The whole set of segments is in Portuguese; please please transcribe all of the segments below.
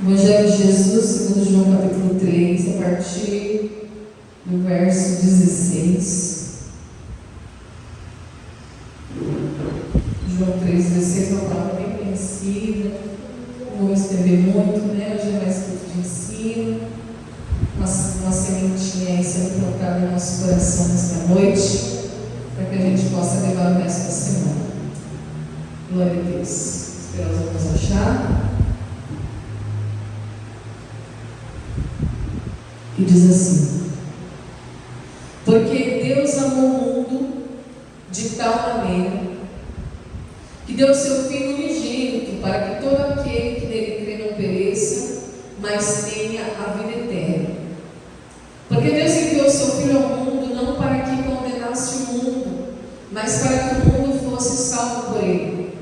Evangelho de Jesus, segundo João capítulo 3, a partir do verso 16. João 3,16 é uma palavra bem conhecida, não vou estender muito, né? Hoje é mais culto de ensino, uma sementinha aí sendo plantada em nosso coração nesta noite, para que a gente possa levar o resto da semana. Glória a Deus. Esperamos vamos achar. E diz assim: porque Deus amou o mundo de tal maneira que deu seu Filho unigênito, para que todo aquele que nele crê não pereça, mas tenha a vida eterna. Porque Deus enviou seu Filho ao mundo não para que condenasse o mundo, mas para que o mundo fosse salvo por ele.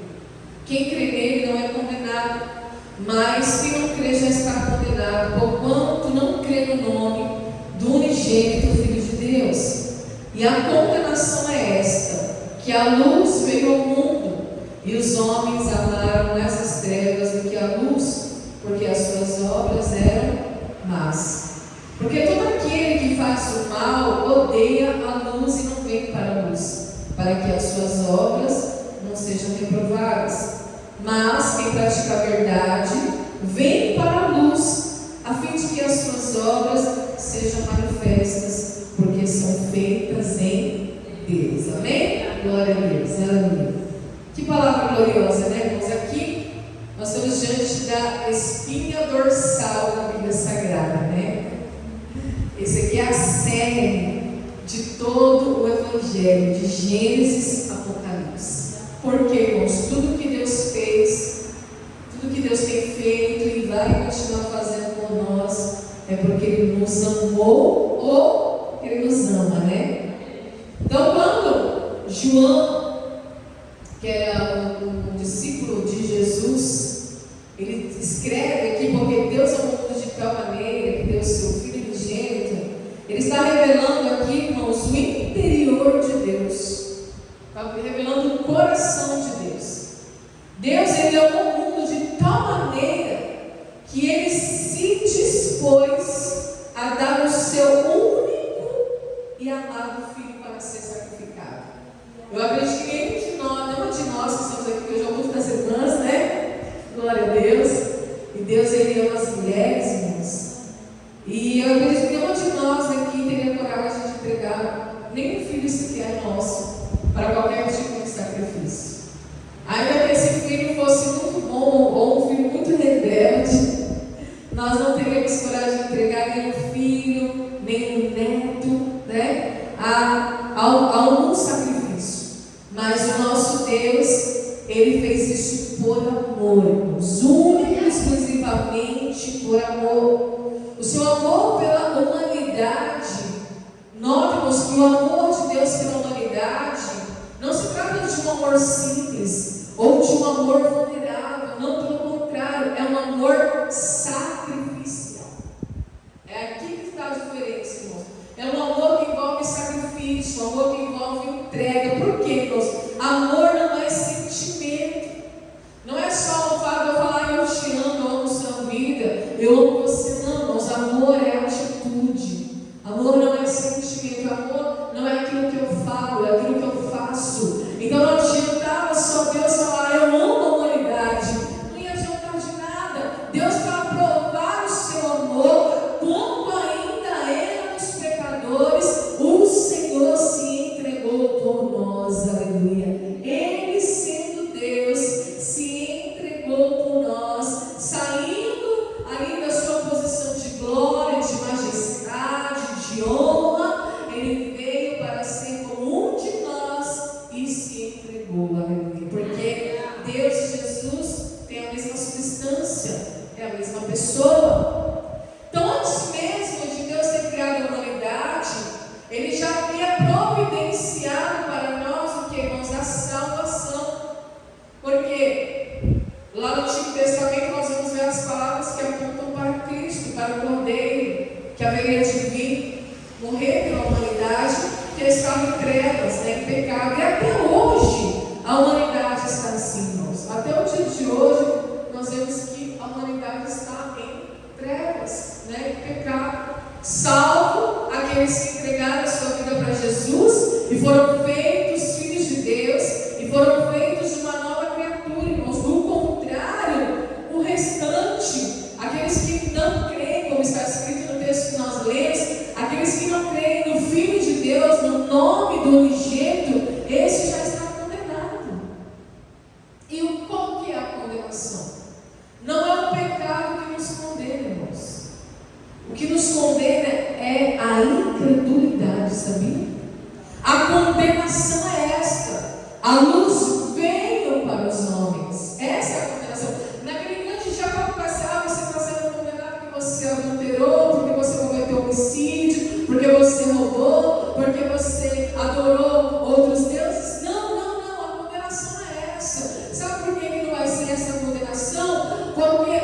Quem crê nele não é condenado, mas quem não crê já está condenado, porquanto não crê no nome do unigênito Filho de Deus. E a condenação é esta, que a luz veio ao mundo, e os homens amaram mais as trevas do que a luz, porque as suas obras eram más. Porque todo aquele que faz o mal odeia a luz e não vem para a luz, para que as suas obras não sejam reprovadas. Mas quem pratica a verdade vem para a luz, a fim de que as suas obras sejam manifestas, porque são feitas em Deus. Amém? Glória a Deus. Aleluia. Que palavra gloriosa, né, irmãos? Aqui nós estamos diante da espinha dorsal da Bíblia Sagrada, né? Esse aqui é a série de todo o Evangelho, de Gênesis a Apocalipse. Porque, irmãos, tudo que Deus fez, tudo que Deus tem feito e vai continuar fazendo por nós, é porque Ele nos amou ou Ele nos ama, né? Então, quando João, que era um discípulo de Jesus, ele escreve aqui, porque Deus amou o mundo de tal maneira que deu seu Filho unigênito, ele está revelando aqui, irmãos, o interior de Deus, está revelando o coração de Deus. Deus, Ele amou o mundo de tal maneira que Ele se dispôs a dar o seu único e amado Filho para ser sacrificado. Eu acredito que nenhuma de nós que estamos aqui, que eu já ouvi das irmãs, né? Glória a Deus. E Deus, Ele ama as mulheres, irmãos. E eu acredito que nenhuma de nós aqui teria coragem de entregar nenhum filho sequer nosso para qualquer tipo de sacrifício. Ainda que esse filho fosse muito bom ou um filho muito rebelde, nós não teríamos coragem de entregar nenhum filho, nenhum neto, né? A algum sacrifício. Mas o nosso Deus, Ele fez isso por amor, irmãos, único e exclusivamente por amor. O seu amor pela humanidade, notemos que o amor de Deus pela humanidade não se trata de um amor simples ou de um amor vulnerável, não, pelo contrário, é um amor sacrificial. É aqui que está a diferença, irmãos. É um amor que envolve sacrifício, um amor que envolve entrega. Por quê, irmãos? Amor não é sentimento. Não é só o fato de eu falar eu te amo, eu amo sua vida, eu amo você. Não, irmãos. Amor é atitude. Amor não é sentimento. Amor não é aquilo que eu falo, é aquilo que eu faço. Então não adiantava só Deus falar eu amo a humanidade. Não ia adiantar de nada. Deus, para provar o seu amor, quando ainda éramos pecadores, o Senhor se entregou por nós. Aleluia. Ele, sendo Deus, se entregou por nós, saindo ali da sua posição de glória, de majestade, de honra. Ele veio para ser como um de nós e se entregou. Aleluia. Porque Deus e Jesus têm a mesma substância, é a mesma pessoa. Então, antes mesmo de Deus ter criado a humanidade, Ele já havia providenciado para nós o que, irmãos? A salvação. Porque lá no Antigo Testamento nós vamos ver as palavras que apontam para Cristo, para o Cordeiro, que haveria de vir, morrer pela humanidade, que estava em trevas, né, em pecado. E até hoje a humanidade está assim, irmãos. Até o dia de hoje nós vemos que a humanidade está em pecado, salvo aqueles que entregaram a sua vida para Jesus e foram feitos filhos de Deus e foram feitos de uma nova criatura, irmãos. Do contrário, o restante, aqueles que não creem, como está escrito no texto que nós lemos, aqueles que não creem no Filho de Deus, no nome do unigênito, esse já está condenado. E qual que é a condenação? Não é o pecado que nos condena, irmãos. O que nos condena é a incredulidade, sabia? A condenação é esta: a luz veio para os homens. Essa é a condenação. Naquele grande Jacó vai ser, você está sendo condenado porque você adulterou, porque você cometeu homicídio, porque você roubou, porque você adorou outros deuses. Não, a condenação é essa. Sabe por que não vai ser essa condenação? Porque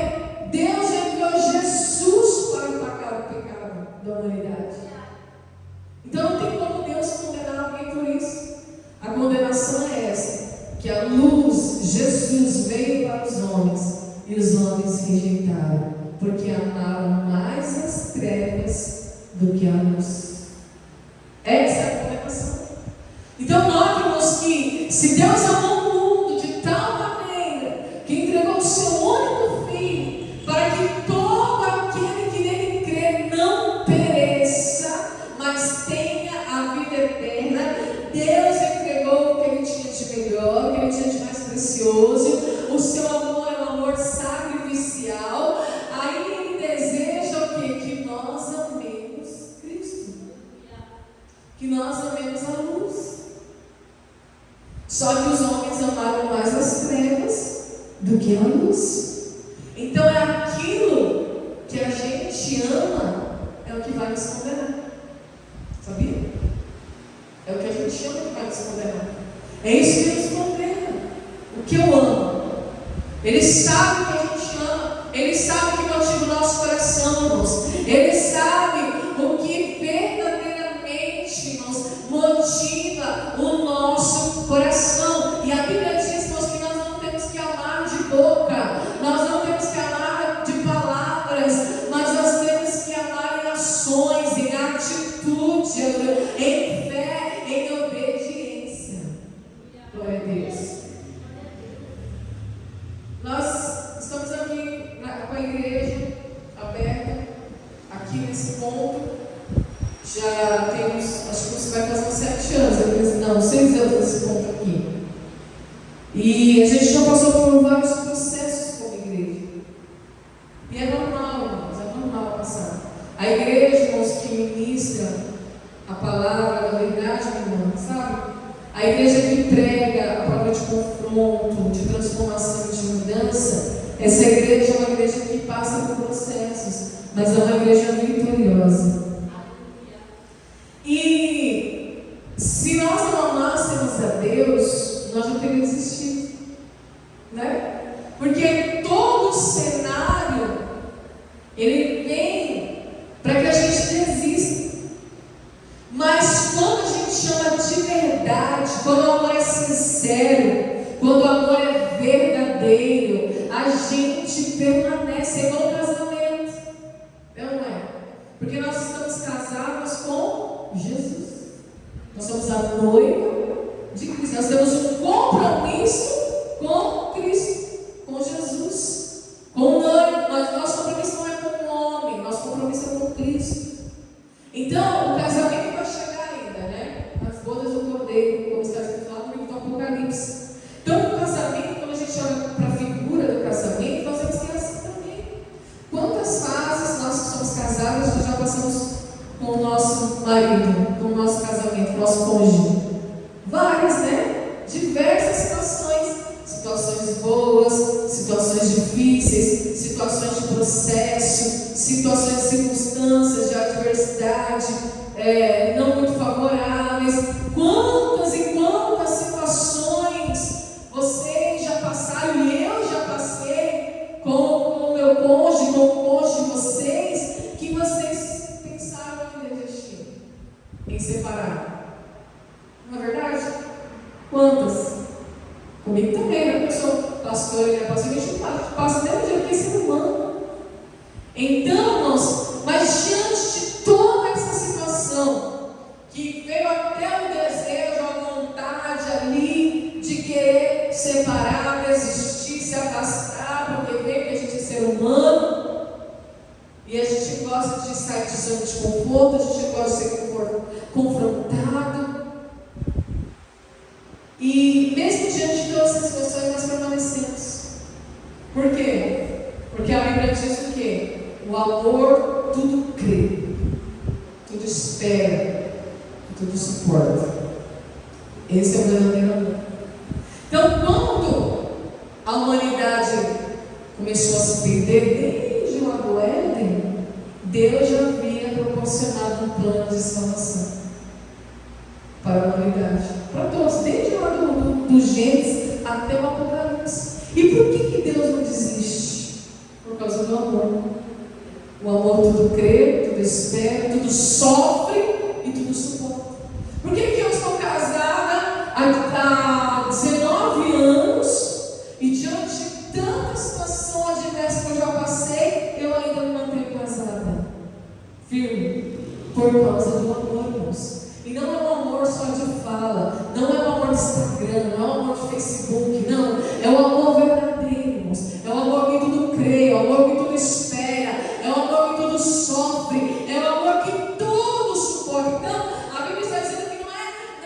Deus enviou Jesus para pagar o pecado da humanidade. Então não tem como Deus condenar alguém por isso. A condenação é essa: que a luz, Jesus, veio para os homens e os homens rejeitaram, porque amaram mais as trevas do que a luz. Essa é a condenação. Então note-nos que se Deus amou o mundo de tal maneira que entregou o seu único Filho para que todo aquele que nele crê não pereça, mas tenha a vida eterna, Deus entregou o que Ele tinha de melhor, o que Ele tinha de mais precioso. O seu amor é um amor sacrificial. Aí Ele deseja o quê? Que nós amemos Cristo, que nós amemos a luz. Só que os homens amaram mais as trevas do que a luz. Então é aquilo que a gente ama, é o que vai nos condenar. Sabia? É o que a gente ama que vai nos condenar. É isso que nos condena. O que eu amo. Ele sabe o que a gente ama. Ele sabe o que motiva o nosso coração, irmãos. Ele sabe o que verdadeiramente, irmãos, motiva o nosso coração. E a Bíblia diz, irmãos, que nós não temos que amar de boca, nós não temos que amar de palavras, mas nós temos que amar em ações, em atitude, em fé, em obediência. Glória a Deus. Nós estamos aqui com a igreja aberta, aqui nesse ponto. Já temos, acho que você vai fazer uns 7 anos, não, 6 anos nesse ponto aqui. E a gente já passou por vários processos como igreja. E é normal, irmãos, é normal passar. A igreja, irmãos, que ministra a palavra da verdade, irmão, sabe? A igreja que prega a palavra de confronto, de transformação, de mudança, essa igreja é uma igreja que passa por processos, mas é uma igreja vitoriosa. E se nós não amássemos a Deus, nós não teríamos existido, né? Porque todo o cenário, ele vem para que a gente desista. Mas quando a gente ama de verdade, quando o amor é sincero, quando o amor é verdadeiro, a gente permanece, é igual casamento, não é? Porque nós estamos casados com Jesus. Nós somos a noiva de Cristo. Nós temos um compromisso com Cristo, com Jesus, com o noivo. Nosso compromisso não é com o homem, nosso compromisso é com Cristo. Então, o casamento vai chegar ainda, né? As bodas do Cordeiro, como está escrito lá no livro do Apocalipse. Então, o casamento, quando a gente olha para a figura do casamento, nós vemos que é assim também. Quantas fases nós que somos casados nós já passamos com o nosso marido, com o nosso casamento, com o nosso cônjuge? Várias, né? Diversas situações. Situações boas, situações difíceis, situações de processo, situações de circunstâncias, de adversidade, não muito favoráveis. Quantas e quantas situações vocês já passaram e eu já passei com o meu cônjuge, com o cônjuge de vocês, que vocês pensaram em desistir, em separar. Não é verdade? Quantas? Comigo também, né? Eu sou pastor e a gente passa até o dia que é ser humano. Então, irmãos, mas desconforto, a gente gosta de ser confrontado. E mesmo diante de todas essas situações, nós permanecemos. Por quê? Porque a Bíblia diz o quê? O amor tudo crê, tudo espera, tudo suporta. Esse é o verdadeiro amor. Então, quando a humanidade começou a se perder, desde lá do Éden, Deus já havia proporcionado um plano de salvação para a humanidade, para todos, desde lá do Gênesis até o Apocalipse. E por que Deus não desiste? Por causa do amor. O amor tudo crê, tudo espera, tudo sofre e tudo suporta. Por que eu estou casada há 19 anos e diante de tanta situação adversa que eu já passei, eu ainda me mantenho casada? Firme. Por causa do amor, irmãos. E não é um amor só de fala, não é um amor de Instagram, não é um amor de Facebook, não. É um amor verdadeiro, irmãos. É um amor que tudo crê, é um amor que tudo espera, é um amor que tudo sofre, é um amor que tudo suporta. Então, a Bíblia está dizendo que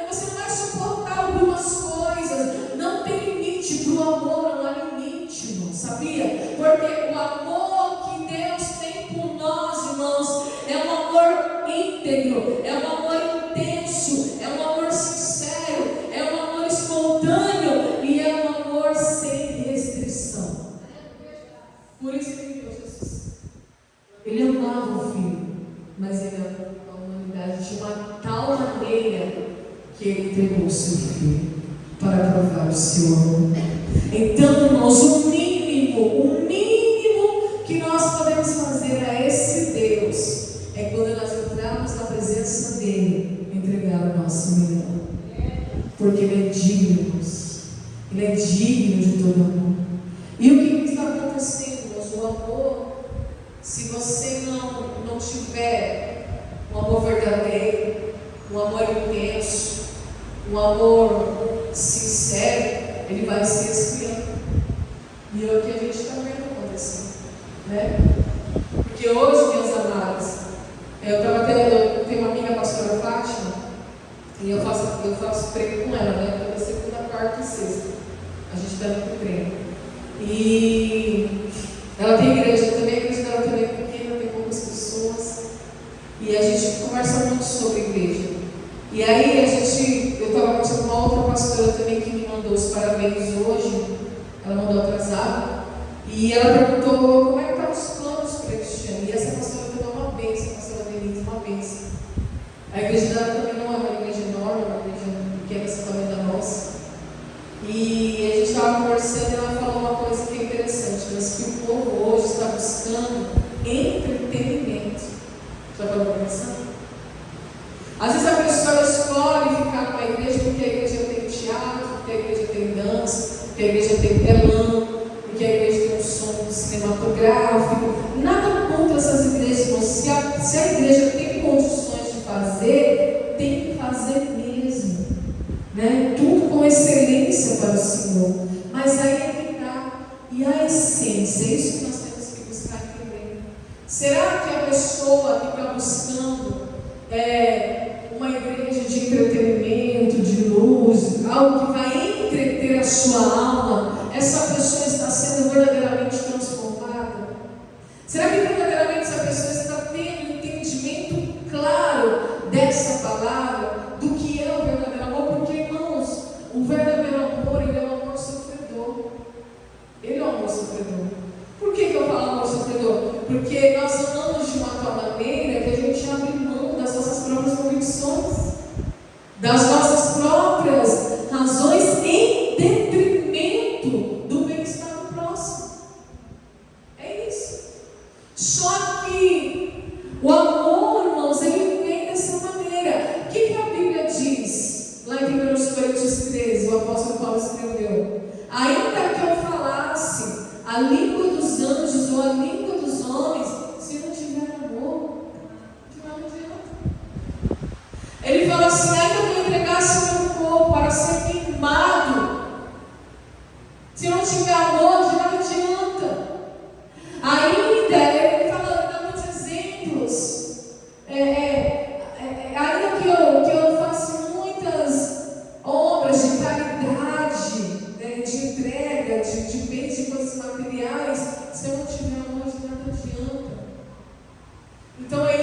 você não vai suportar algumas coisas. Não tem limite para o amor, não há limite, irmão, sabia? Porque o amor que Deus tem por nós, irmãos, é um amor íntegro, é um amor intenso, é um amor sincero, é um amor espontâneo e é um amor sem restrição. Por isso que Deus Jesus, Ele amava o Filho, mas Ele amou a humanidade de uma tal maneira que Ele entregou o seu Filho para provar o seu amor. Então, irmãos, o mínimo que nós podemos fazer a esse Deus é quando nós entrarmos na presença dEle, entregar o nosso melhor. Porque Ele é digno, irmãos. Ele é digno de todo amor. E o que está acontecendo, irmãos? O amor, se você não tiver um amor verdadeiro, um amor intenso, um amor sincero, ele vai se esfriando. E é o que a gente está vendo acontecer, né? Porque hoje, meus amados, eu tenho uma amiga, a pastora Fátima, e eu faço treino com ela, né? Toda segunda, quarta e sexta. A gente está indo para o treino. E ela tem igreja também, a igreja dela também é pequena, tem poucas pessoas. E a gente conversa muito sobre igreja. E aí eu estava conversando com uma outra pastora também que me mandou os parabéns hoje. Ela mandou atrasado. E ela perguntou como é que estão os planos para este ano. E essa pastora deu uma bênção, a pastora Denise, uma bênção. A igreja dela também não é uma igreja enorme, é uma igreja pequena, assim também da nossa. E a gente estava conversando e ela falou uma coisa que é interessante, mas que o povo hoje está buscando entretenimento. Já parou para pensar? Às vezes a pessoa escolhe ficar numa igreja porque a igreja tem teatro, porque a igreja tem dança, porque a igreja tem telão, porque a igreja tem um som cinematográfico. Nada contra essas igrejas, mas se a igreja tem condições de fazer, tem que fazer mesmo, né? Tudo com excelência para o Senhor. Mas aí é que está. E a essência, é isso que nós temos que buscar entender. Será que a pessoa que está buscando uma igreja de entretenimento, de luz, algo que vai entreter a sua alma, essa pessoa está sendo verdadeiramente transformada? Será que verdadeiramente essa pessoa está tendo um entendimento claro dessa palavra, do que é o verdadeiro amor? Porque, irmãos, o verdadeiro amor, ele é um amor sofredor. Ele é um amor sofredor. Por que eu falo amor sofredor? Porque nós amamos de uma tal maneira que a gente abre mão das nossas próprias convicções, das nossas próprias razões em detrimento do bem-estar do próximo. É isso. Só que o amor, irmãos, ele vem dessa maneira. O que a Bíblia diz? Lá em 1 Coríntios 13, o apóstolo Paulo escreveu: ainda que eu falasse a língua dos anjos ou a língua dos homens, se não tiver amor, não adianta. Ele fala assim: ainda que eu entregasse meu corpo para ser queimado, se não tiver amor, de nada adianta. Ainda, ele fala, dá muitos exemplos.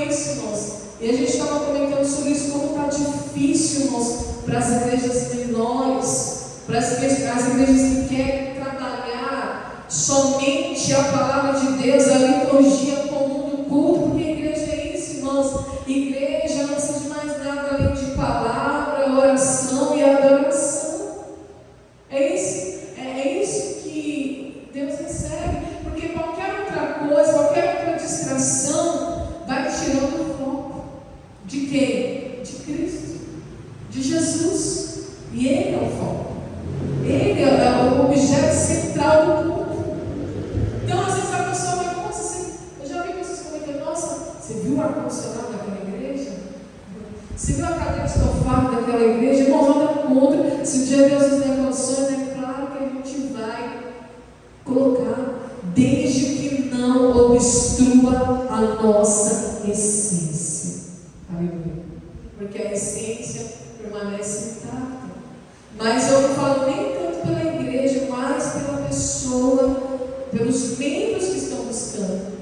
isso, irmãos. E a gente estava comentando sobre isso, como está difícil, irmãos, para as igrejas menores, para as igrejas que querem trabalhar somente a palavra de Deus, a liturgia comum do culto, porque a igreja é isso, irmãos. Igreja não precisa de mais nada além de palavra, oração e adoração. É isso que Deus recebe, porque qualquer outra coisa, qualquer outra distração vai tirando o foco. De quem? De Cristo, de Jesus. E Ele é o foco. Ele é o objeto central do culto. Então, às vezes a pessoa vai, nossa, eu já vi vocês comentando, nossa, você viu o ar-condicionado daquela igreja? Você viu a cadeira estofada daquela igreja? Irmãos, nada contra. Se o dia Deus nos der condições, é claro que a gente vai colocar, desde que não obstrua a nossa essência. Aleluia. Porque a essência permanece intacta. Mas eu não falo nem tanto pela igreja, mas pela pessoa, pelos membros que estão buscando.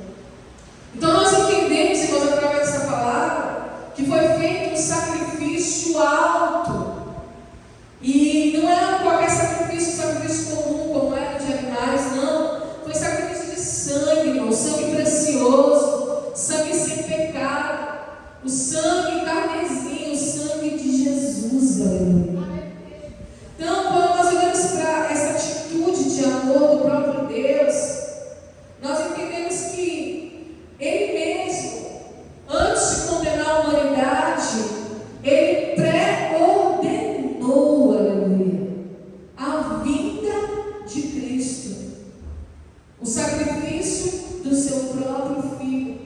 Então nós entendemos, irmãos, através dessa palavra, que foi feito um sacrifício alto. E não é qualquer sacrifício comum, como era de animais, não. Foi sacrifício de sangue, irmão, sangue precioso, sangue sem pecado, o sangue carmesim, o sangue de Jesus, aleluia. Então, quando nós olhamos para essa atitude de amor do próprio Deus, nós entendemos que Ele mesmo, antes de condenar a humanidade, Ele pré-ordenou, aleluia, a vinda de Cristo, o sacrifício do seu próprio Filho.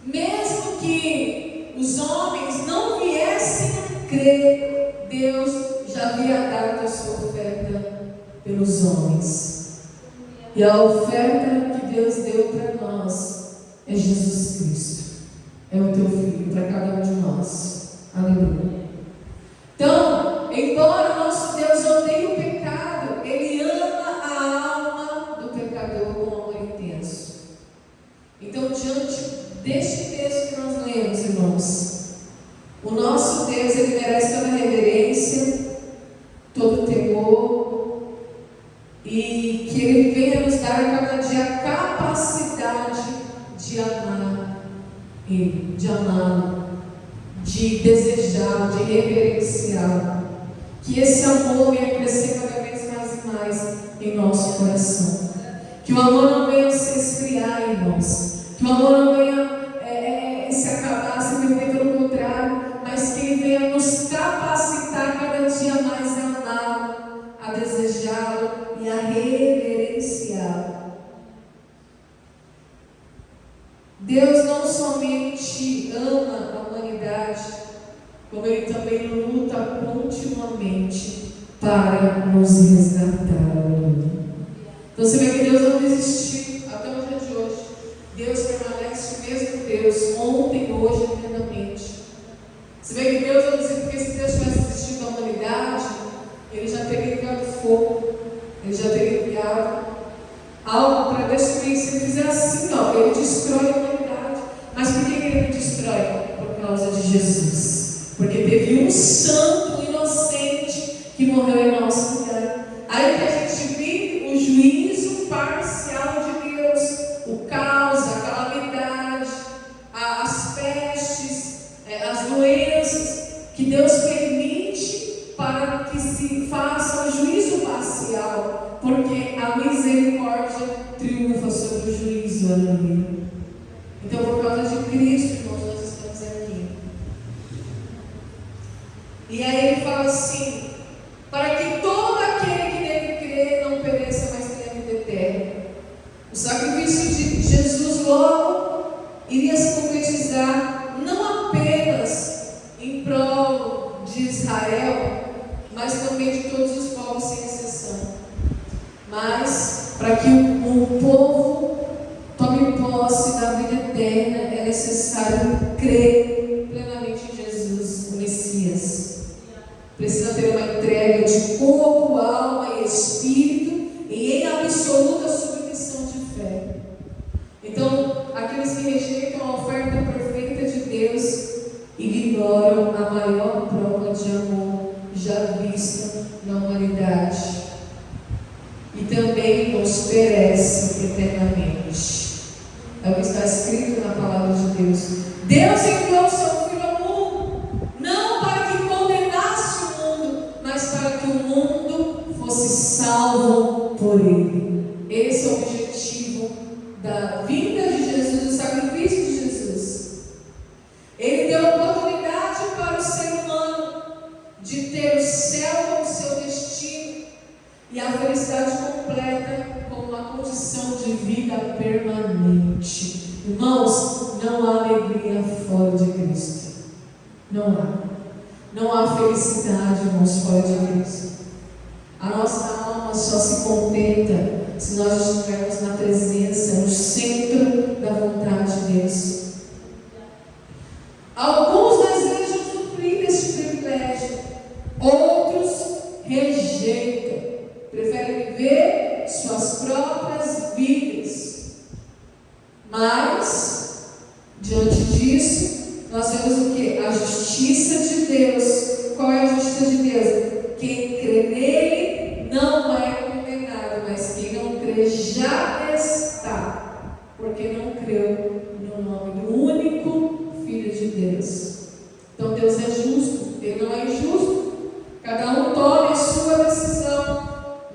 Mesmo que os homens não viessem a crer, Deus já havia dado a sua oferta pelos homens. E a oferta que Deus deu para nós é Jesus Cristo. É o teu Filho, para cada um de nós. Aleluia. Então, embora o nosso Deus odeie o pecado, Ele ama a alma do pecador com amor intenso. Então, diante deste texto que nós lemos, irmãos, o nosso Deus, Ele merece toda a reverência, todo temor, e que Ele venha nos dar a cada dia a capacidade de amar Ele, de amá-lo, de desejá-lo, de reverenciá-lo. Que esse amor venha crescer cada vez mais e mais em nosso coração. Que o amor não venha se esfriar, irmãos. Que o amor não venha se acabar, se perder, pelo contrário, mas que Ele venha nos capacitar cada dia mais a amá-lo, a desejá-lo e a reverenciá-lo. Deus não somente ama a humanidade, como Ele também luta continuamente para nos resgatar. Então você vê que Deus não desistiu até o dia de hoje. Deus permanece o mesmo Deus, ontem, hoje e eternamente. Você vê que Deus não desistiu, porque se Deus tivesse desistido da humanidade, Ele já teria enviado fogo, Ele já teria enviado algo para destruir. Se Ele fizer assim, Ele destrói a humanidade. Mas por que Ele destrói? Por causa de Jesus. Porque teve um santo inocente que morreu em nosso lugar. Aí que a gente vive o juízo parcial de Deus, o caos, a calamidade, as pestes, as doenças que Deus permite para que se faça o juízo parcial, porque a misericórdia triunfa sobre o juízo. Aleluia. Então, por causa de Cristo, irmãos, nós estamos aqui. E aí ele fala assim: para que todo aquele que nele crê não pereça, mas tenha vida eterna. O sacrifício de Jesus logo iria se concretizar não apenas em prol de Israel, mas também de todos os povos sem exceção. Mas para que o povo tome posse da vida eterna, é necessário crer plenamente em Jesus, o Messias. Precisa ter uma entrega de corpo, alma e espírito, e em absoluta submissão de fé. Então, aqueles que rejeitam a oferta perfeita na humanidade e também nos perece eternamente. É o que está escrito na palavra de Deus. Deus enviou o seu Filho ao mundo, não para que condenasse o mundo, mas para que o mundo fosse salvo por ele. Esse é o objetivo da vinda de Jesus, do sacrifício de Jesus. Ele deu oportunidade para o ser humano de ter o céu como seu destino e a felicidade completa como uma condição de vida permanente. Irmãos, não há alegria fora de Cristo. Não há. Não há felicidade, irmãos, fora de Cristo. A nossa alma só se contenta se nós estivermos na presença, no centro da vontade de Deus. Alguns desejam usufruir desse privilégio, outros rejeitam, preferem viver suas próprias vidas. Mas, diante disso, nós vemos o que? A justiça de Deus. Qual é a justiça de Deus? Quem crê nele não é condenado, mas quem não crê já está, porque não creu no nome do único Filho de Deus. Então Deus é justo, Ele não é injusto. Cada um tome a sua decisão.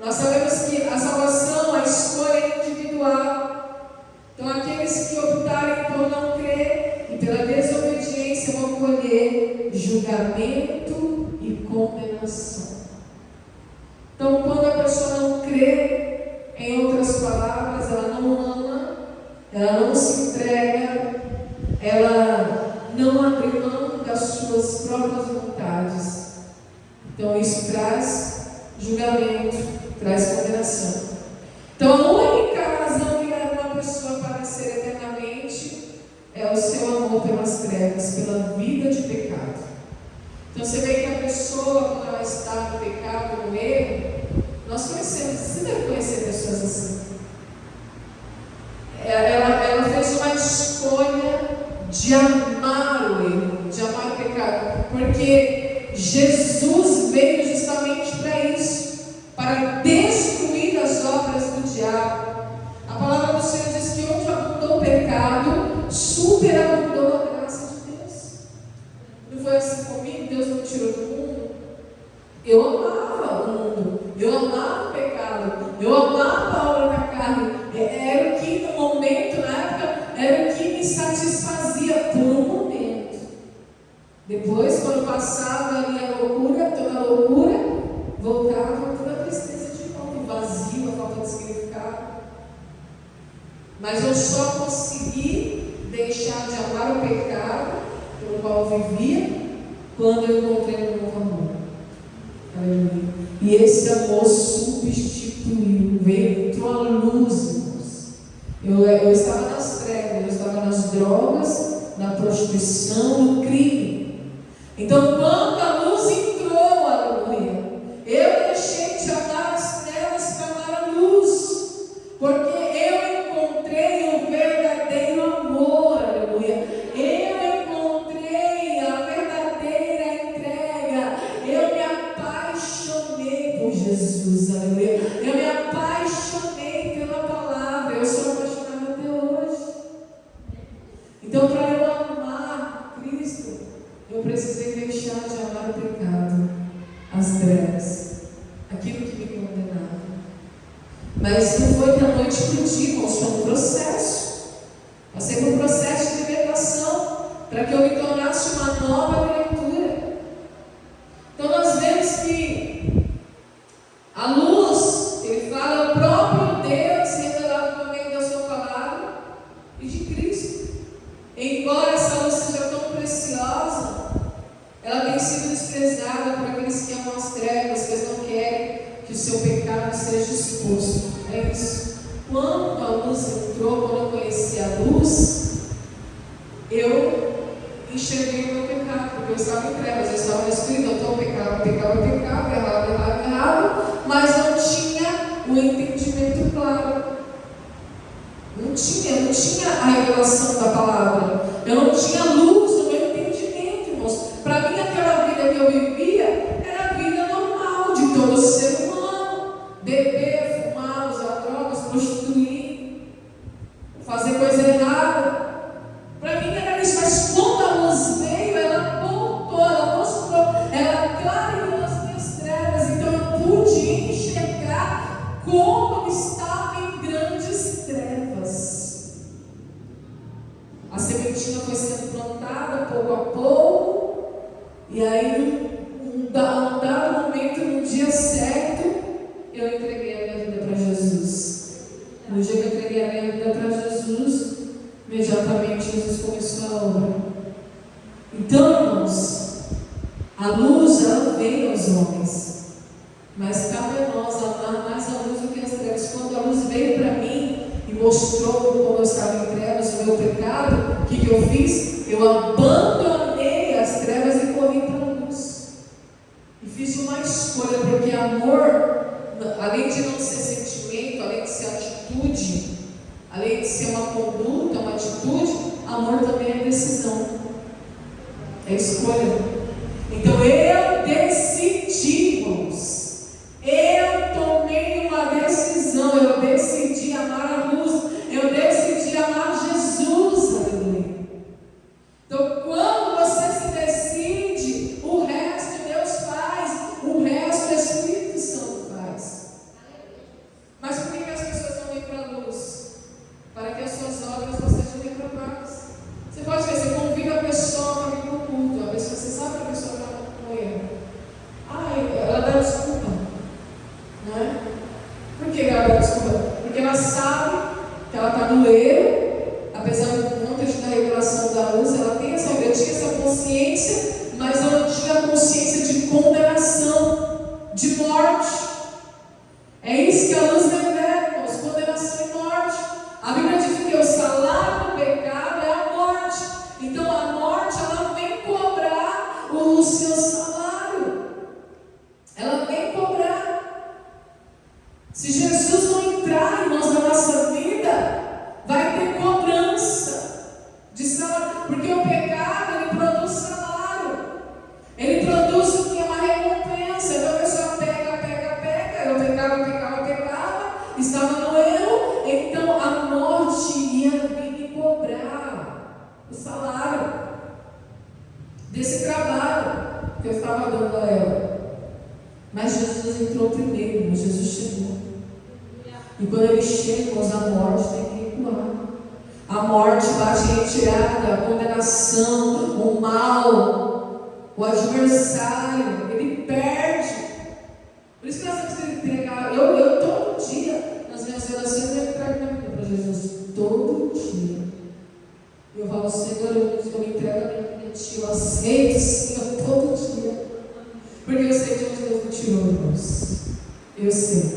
Nós sabemos que a salvação, a escolha é individual. Então aqueles que optarem por não crer e pela desobediência vão colher julgamento e condenação. Então quando a pessoa não crê, em outras palavras, ela não ama, ela não se entrega, ela não abre mão das suas próprias vontades. Então isso traz julgamento, traz condenação. Então a única razão que leva uma pessoa para nascer eternamente é o seu amor pelas trevas, pela vida de pecado. Então você vê que a pessoa, quando ela está no pecado, no erro, nós conhecemos, você deve conhecer pessoas assim. Ela fez uma escolha de amar o erro, de amar o pecado, porque Jesus veio justamente para isso, para destruir as obras do diabo. A palavra do Senhor diz que onde abundou o pecado, superabundou a graça de Deus. Não foi assim comigo? Deus não tirou do mundo? Eu amava o mundo, eu amava o pecado, eu amava a obra da carne. Era o que no momento, na época, era o que me satisfazia por um momento. Depois, quando passava ali a loucura, toda a loucura, voltava toda a tristeza de novo, o vazio, a falta de significado. Mas eu só consegui deixar de amar o pecado pelo qual eu vivia quando eu encontrei um novo amor. Aleluia. E esse amor substituiu, entrou a luz, irmãos. Eu estava nas trevas, eu estava nas drogas, na prostituição, no crime. Então, quando a luz entrou, aleluia, eu deixei de amar as trevas para amar a luz, porque eu encontrei o verdadeiro amor, aleluia. Eu encontrei a verdadeira entrega. Eu me apaixonei por Jesus, aleluia. Eu me apaixonei pela palavra. Eu sou apaixonada até hoje. Então, para eu amar Cristo, eu precisei deixar de amar o pecado, as trevas, aquilo que me condenava. Mas não foi da noite para o dia, irmãos, foi um processo. Passei por um processo de libertação para que eu me tornasse uma nova criatura. Então nós vemos que a luz, ele fala, o próprio Deus revelado por meio da sua palavra e de Cristo. Embora essa luz seja tão preciosa, ela tem sido desprezada por aqueles que amam as trevas, que eles não querem que o seu pecado seja exposto. É isso. Quando a luz entrou, quando eu conheci a luz, eu enxerguei o meu pecado, porque eu estava em trevas, eu estava escrito, então pecado, errado, mas não tinha o entendimento claro. Não tinha a revelação da palavra. Eu não tinha luz no meu entendimento, irmãos. Para mim, aquela vida que eu vivia era a vida normal, de todo ser humano. Beber, fumar, usar drogas, prostituir, fazer coisa errada. Para mim era isso, mas quando a luz veio, ela voltou, ela mostrou, ela clareou as minhas trevas. Então eu pude enxergar como eu estava em grandes trevas. A sementinha foi sendo plantada pouco a pouco, e aí num dado momento, no dia certo, eu entreguei a minha vida para Jesus. No dia que eu entreguei a minha vida para Jesus, imediatamente Jesus começou a obra. Então, irmãos, a luz ela veio aos homens, mas cabe a nós amar mais a luz do que as trevas. Quando a luz veio para mim e mostrou como eu estava em trevas, o meu pecado, o que eu fiz? Eu abandonei as trevas e corri para a luz. E fiz uma escolha, porque amor, além de não ser sentimento, além de ser atitude, além de ser uma conduta, uma atitude, amor também é decisão, é escolha. Então eu decidi, irmãos, eu tomei uma decisão, eu decidi amar a luz, eu decidi amar Jesus, aleluia. Então quando você se decide, o resto Deus faz, o resto o Espírito Santo faz. Mas por que as pessoas não vêm para a luz? Para que as suas obras não sejam reprovadas. Você pode ver, você convida a pessoa para vir para o culto, a pessoa, você sabe que a pessoa está com erro. Ela dá desculpa, não é? Por que ela dá desculpa? Porque ela sabe que ela está no erro, apesar de não ter tido a revelação da luz, ela tem essa, eu tinha essa consciência, mas ela não tinha a consciência de condenação, de morte. É isso que a luz revela, irmãos, condenação e morte. A Bíblia diz que o salário do pecado é a morte. Então a morte, ela vem cobrar o seu salário. Ela vem cobrar. Se Jesus não entrar, irmãos, na nossa vida, vai ter cobrança de salário. Porque o pecado, ele produz salário. Ele produz o que é uma recompensa. Então a pessoa pega. Eu pecava, estava no erro. Então a morte ia vir me cobrar o salário desse trabalho que eu estava dando a ela. Mas Jesus entrou primeiro, Jesus chegou. E quando ele chega, a morte tem que recuar. A morte bate em retirada, a condenação, o mal, o adversário, ele perde. Por isso que nós temos que entregar. Eu todo dia, nas minhas orações, eu entrego minha vida para Jesus. Todo dia. Eu falo, Senhor, eu me entrego a minha vida a Ti. Eu aceito, Senhor, todo dia. Porque eu sei de onde Deus me tirou, irmãos. Eu sei.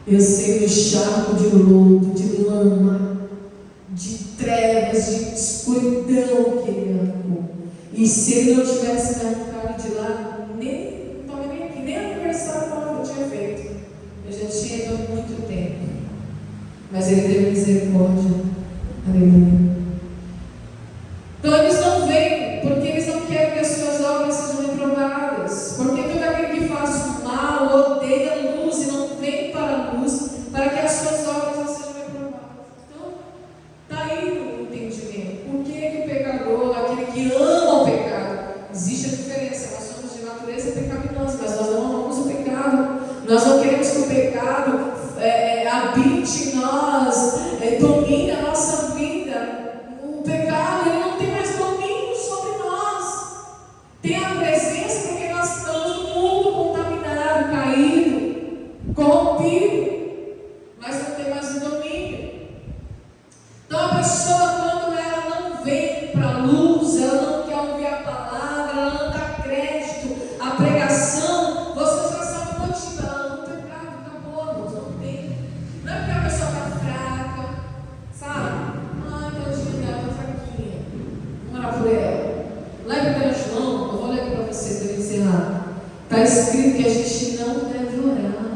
Eu sei do charco de lodo, de lama, de trevas, de escuridão que Ele arrancou. E se Ele não tivesse me arrancado de lá, nem aniversário eu tinha feito. Eu já tinha ido há muito tempo. Mas Ele teve misericórdia. Aleluia. Então eles não vêm porque eles não querem que as suas obras sejam reprovadas. Porque todo aquele que faz o mal odeia a luz e não vem para a luz para que as suas obras não sejam reprovadas. Então, está aí o entendimento. Por que o pecador, aquele que ama o pecado, existe a diferença. Nós somos de natureza pecaminosa, mas nós não amamos o pecado. Nós não queremos que o pecado habite em nós, domine a nossa vida. O pecado, ele não tem mais domínio sobre nós. Tem a presença porque nós estamos no mundo contaminado, caído, corrompido, mas não tem mais o domínio. Então a pessoa, quando ela não vem para a luz, ela não quer ouvir a palavra, ela não dá crédito à pregação, você já sabe o motivo. Ela não tem pecado, acabou, não tem. Não é porque a pessoa está fraca, sabe? Ai, tadinha dela, está fraquinha. Vamos orar por ela. Lembra para João, eu vou ler para vocês para encerrar. Está escrito que a gente não deve orar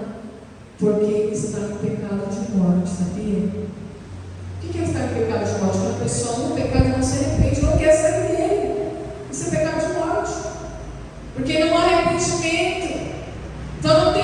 porque está em pecado de morte, sabia? O que é estar em pecado de morte? Quando a pessoa no pecado não se arrepende, não quer sair dele. Isso é pecado de morte. Porque não há arrependimento. Então não tem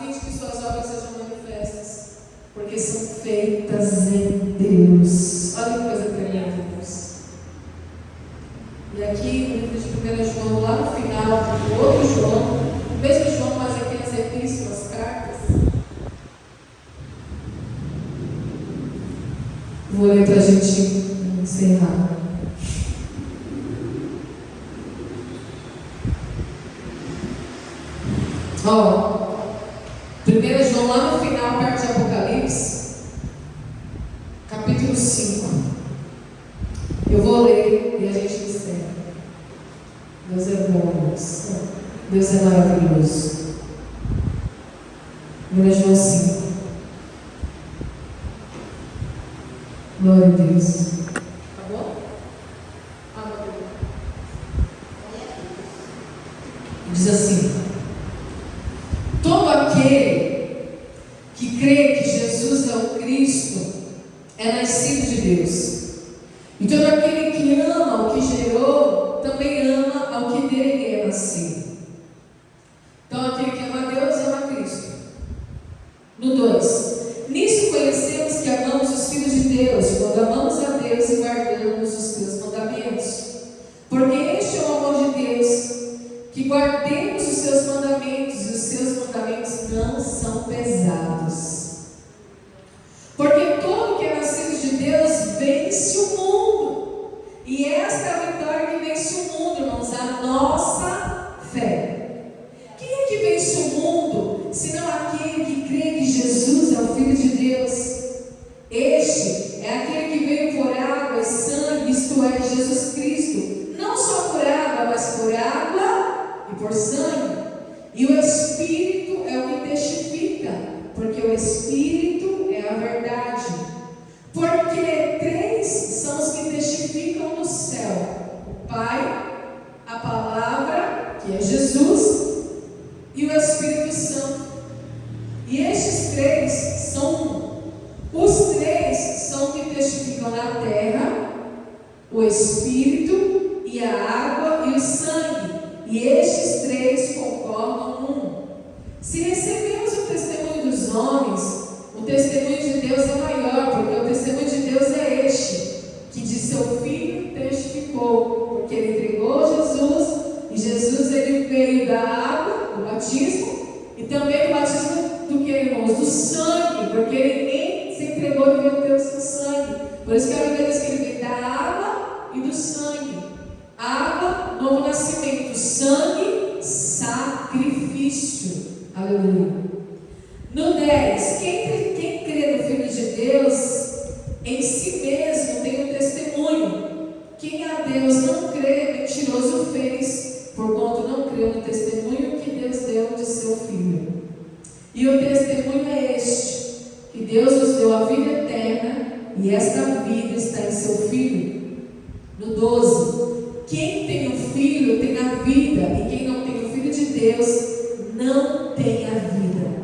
fim de que suas obras sejam manifestas, porque são feitas em Deus. Olha que coisa tremenda, Deus. E aqui no livro de 1 João, lá no final, o outro João, o mesmo João, mas aqui nas epístolas, cartas. Vou ler para a gente encerrar. Ó, 1 João, lá no final, perto de Apocalipse, capítulo 5. Eu vou ler e a gente encerra. Deus é bom, Deus é maravilhoso. 1 João 5. Glória a Deus. Tá bom? Diz assim: todo aquele que crê que Jesus é o Cristo é nascido de Deus. E todo aquele que ama o que gerou, também ama ao que dele é nascido. Então aquele que ama a Deus, ama a Cristo. No 2. Nisso conhecemos que amamos os filhos de Deus, quando amamos a Deus e guardamos os seus mandamentos. Porque este é o amor de Deus, que guardemos os seus mandamentos, e os seus mandamentos não são pesados. Porque todo que é nascido de Deus vence o mundo. E esta é a vitória que vence o mundo, irmãos, a nossa fé. Quem é que vence o mundo, senão aquele que crê que Jesus é o Filho de Deus? Este é aquele que veio por água e sangue, isto é, Jesus Cristo, não só por água, mas por água e por sangue. E o Espírito é o que testifica, porque o Espírito é a verdade. Porque três são os que testificam no céu: o Pai, a Palavra, que é Jesus, e o Espírito Santo. E estes três são os três são que testificam na terra: o Espírito e a água e o sangue. E estes três concordam num. Se recebemos o testemunho dos homens, o testemunho de Deus é maior, porque o testemunho de Deus é este, que de seu Filho testificou, porque ele entregou Jesus, e Jesus ele veio da água, do batismo, e também do batismo do que, irmãos? Do sangue, porque ele se entregou e veio ter o seu sangue. Por isso que a Bíblia diz que ele veio da água e do sangue. Água, novo nascimento; sangue, sacrifício. Aleluia. No 10, quem crê no Filho de Deus, em si mesmo tem um testemunho. Quem a Deus não crê, mentiroso fez, porquanto não creu no testemunho que Deus deu de seu Filho. E o testemunho é este, que Deus nos deu a vida eterna, e esta vida está em seu Filho. No 12, quem tem o Filho tem a vida, e quem não tem o Filho de Deus não tem a vida.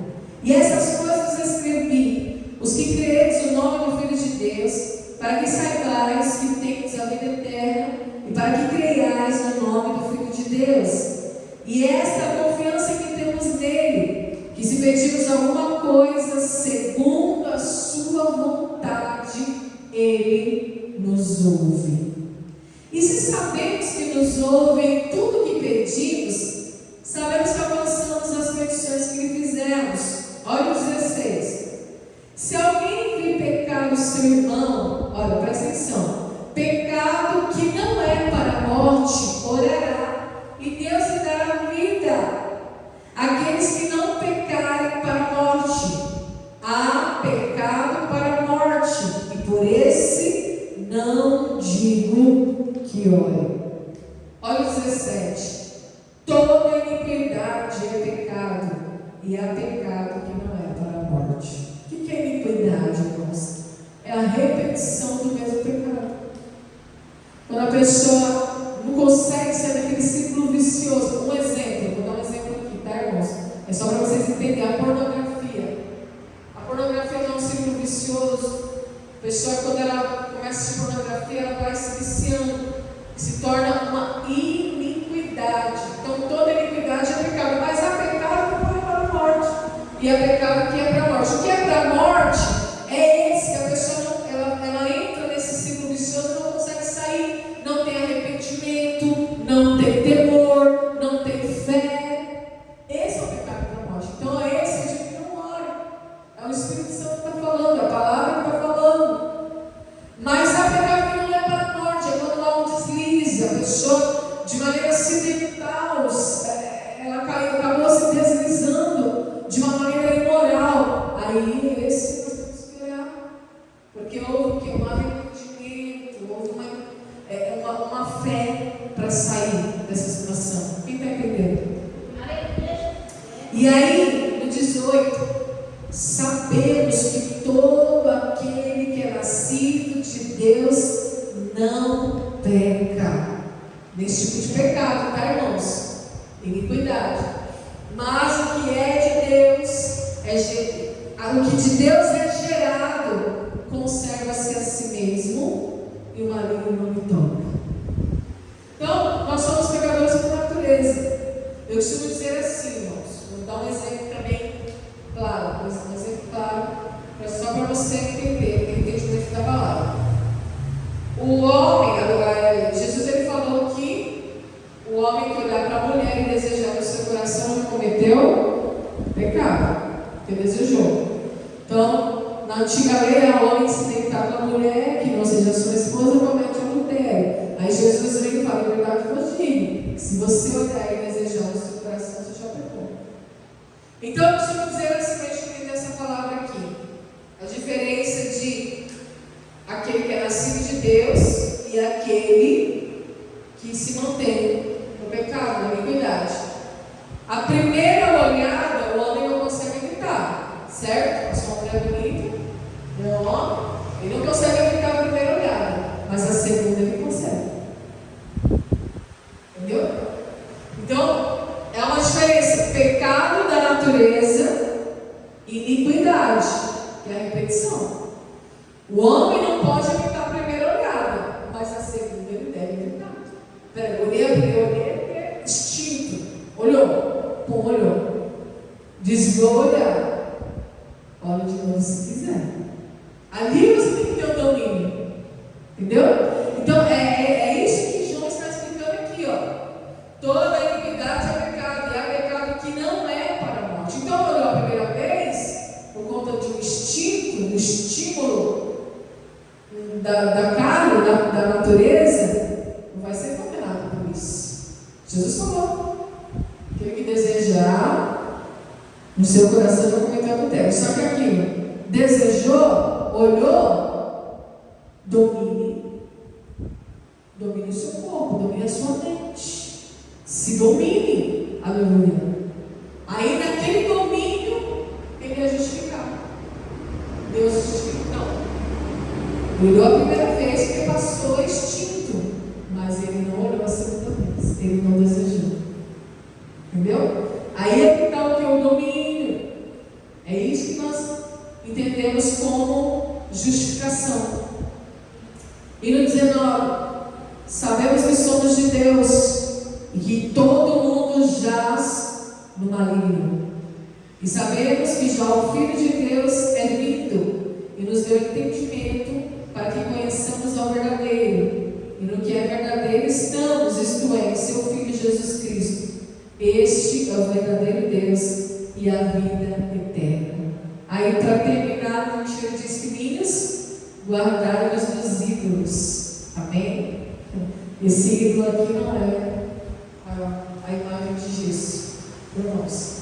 E essas coisas escrevi, os que credes no nome do Filho de Deus, para que saibais que tendes a vida eterna, e para que creiais no nome do Filho de Deus. E esta é a confiança que temos nele, que se pedimos alguma coisa segundo a sua vontade, ele nos ouve. E se sabemos que nos ouve em tudo que pedimos, sabemos que alcançamos as petições que lhe fizemos. Olha o 16. Se alguém vir pecar o seu irmão, olha, presta atenção, pecado que não é para a morte, orará, e Deus lhe dará vida. Aqueles que não pecarem para a morte, há pecado para a morte, e por esse não digo que ore. Olha o 17. Toda iniquidade é pecado, e há pecado que não é para a morte. O que é iniquidade, irmãos? É a repetição do mesmo pecado. Quando a pessoa não consegue sair daquele ciclo vicioso. Um exemplo, vou dar um exemplo aqui, tá, irmãos? É só para vocês entenderem a pornografia. A pornografia é um ciclo vicioso. A pessoa, quando ela começa a assistir pornografia, ela vai se viciando, se torna uma iniquidade. Então toda iniquidade é pecado, mas há pecado que não é para a morte. e há pecado que é para a morte. O que é para a morte é esse, que a pessoa ela entra nesse ciclo vicioso e não consegue sair, não tem arrependimento, não tem temor, não tem fé. Esse é o pecado para a morte. Então é esse o tipo que não ora. É o Espírito Santo que está falando, a palavra que está falando. Mas há pecado que não leva para a morte, é quando há um deslize, a pessoa de maneira acidental, ela acabou se deslizando de uma maneira imoral. Aí esse nós temos que olhar, porque houve um arrependimento, houve uma fé para sair dessa situação. Quem está entendendo? E aí, no 18, sabemos que todo aquele que é nascido de Deus não peca. Nesse tipo de pecado, tá, irmãos? Iniquidade. Mas o que é de Deus o que de Deus é gerado conserva-se a si mesmo, e o maligno não lhe toca. Então, nós somos pecadores por natureza. Eu costumo dizer assim, irmãos, vou dar um exemplo também claro, um exemplo claro, só para você entender o entendimento da palavra. O homem, Jesus ele falou que o homem que olhar para a mulher e desejar no seu coração não cometeu pecado, que desejou. Então, na antiga lei, o homem se deitar com a mulher que não seja sua esposa comete adultério. Aí Jesus vem e fala: em verdade vos digo, se você olhar e desejar no seu coração, você já pecou. Então, eu costumo dizer assim, para a gente entender essa palavra aqui, a diferença de aquele que é nascido de Deus e aquele que se mantém no pecado, na iniquidade. A primeira olhada, o homem não consegue evitar, certo? A sua mulher bonita, não, ele não consegue evitar a primeira olhada, mas a segunda ele consegue. Entendeu? Então, é uma diferença: pecado da natureza e iniquidade, que é a repetição. O homem não pode evitar a primeira olhada, mas a segunda ele deve evitar. Peraí, olhei, instinto. Olhou, olhou. Desviou o olhar. Olha de novo se quiser. Ali você tem que ter o domínio. Entendeu? Então, é isso que João está explicando aqui, ó. Toda iniquidade é pecado, e há pecado que não é para a morte. Então, olhou a primeira vez, por conta de um instinto, um estímulo da carne, da natureza, não vai ser condenado por isso. Jesus falou: aquele que desejar no seu coração vai cometer adultério. Só que aquilo, desejou, olhou, domine o seu corpo, domine a sua mente, se domine, aleluia. Aí naquele domínio ele é justificado. Deus justifica. Não, olhou a primeira vez porque passou instinto, mas ele não olhou a segunda vez, ele não desejou. Entendeu? Aí é que está o que? O domínio. É isso que nós entendemos como justificação. E no 19, sabemos que somos de Deus e que todo mundo jaz no maligno. E sabemos que já o Filho de Deus é vindo e nos deu entendimento para que conheçamos ao verdadeiro. E no que é verdadeiro estamos, isto é, em seu Filho Jesus Cristo. Este é o verdadeiro Deus e a vida eterna. Aí, para terminar, o tio diz: filhinhos, guardai-vos dos ídolos. Amém? Esse ídolo aqui não é a imagem de gesso, irmãos.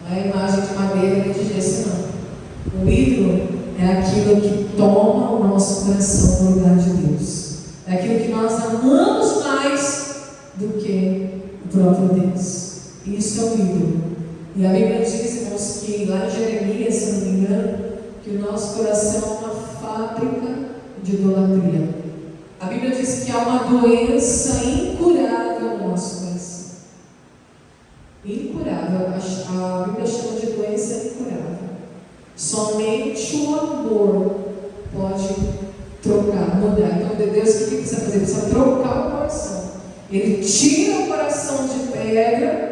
Não é a imagem de madeira nem de gesso, não. O ídolo é aquilo que toma o nosso coração no lugar de Deus. É aquilo que nós amamos mais do que o próprio Deus. Isso é o ídolo. E a Bíblia diz, irmãos, que lá em Jeremias, se não me engano, que o nosso coração é uma fábrica de idolatria. A Bíblia diz que há uma doença incurável no nosso coração. Incurável. A Bíblia chama de doença incurável. Somente o amor pode trocar, mudar. Então, Deus, o que precisa fazer? Ele precisa trocar o coração. Ele tira o coração de pedra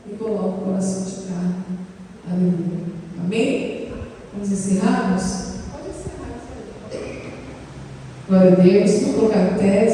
e coloca o coração de carne. Aleluia. Amém? Vamos encerrarmos? Pode encerrar isso aí. Glória a Deus. Vamos colocar a tese.